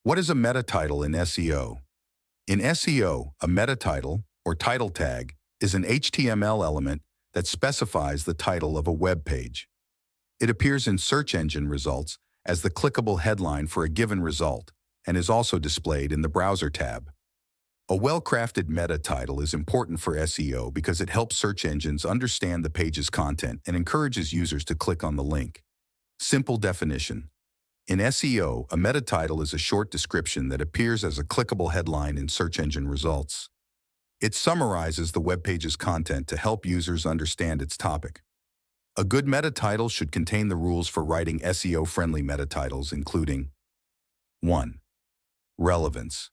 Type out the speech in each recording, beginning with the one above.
What is a meta title in SEO? In SEO, a meta title, or title tag, is an HTML element that specifies the title of a web page. It appears in search engine results as the clickable headline for a given result and is also displayed in the Browser tab. A well-crafted meta title is important for SEO because it helps search engines understand the page's content and encourages users to click on the link. Simple definition. In SEO, a meta title is a short description that appears as a clickable headline in search engine results. It summarizes the web page's content to help users understand its topic. A good meta title should contain the rules for writing SEO-friendly meta titles, including 1. Relevance.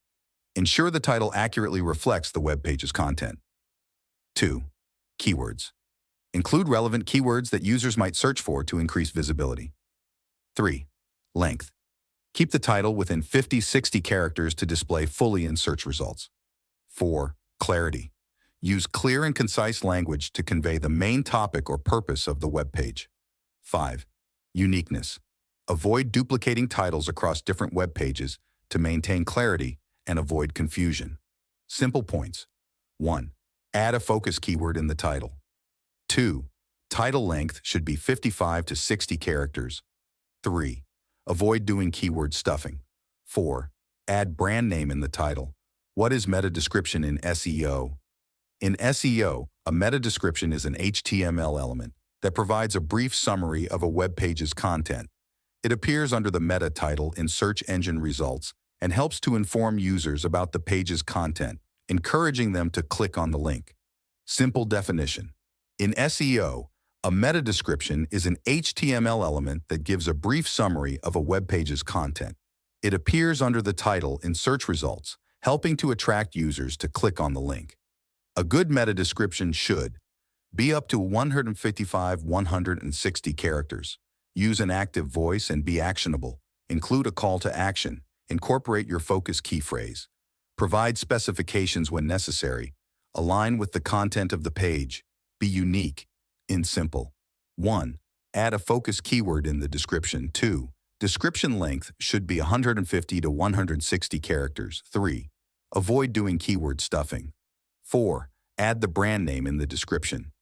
Ensure the title accurately reflects the web page's content. 2. Keywords. Include relevant keywords that users might search for to increase visibility. 3. Length. Keep the title within 50-60 characters to display fully in search results. 4. Clarity. Use clear and concise language to convey the main topic or purpose of the web page. 5. Uniqueness. Avoid duplicating titles across different web pages to maintain clarity and avoid confusion. Simple points. 1. Add a focus keyword in the title. 2. Title length should be 55 to 60 characters. 3. Avoid doing keyword stuffing. 4. Add brand name in the title. What is meta description in SEO? In SEO, a meta description is an HTML element that provides a brief summary of a web page's content. It appears under the meta title in search engine results and helps to inform users about the page's content, encouraging them to click on the link. Simple definition. In SEO, a meta description is an HTML element that gives a brief summary of a web page's content. It appears under the title in search results, helping to attract users to click on the link. A good meta description should be up to 155-160 characters. Use an active voice and be actionable. Include a call to action. Incorporate your focus key phrase. Provide specifications when necessary. Align with the content of the page. Be unique. In simple. 1. Add a focus keyword in the description. 2. Description length should be 150 to 160 characters. 3. Avoid doing keyword stuffing. 4. Add the brand name in the description.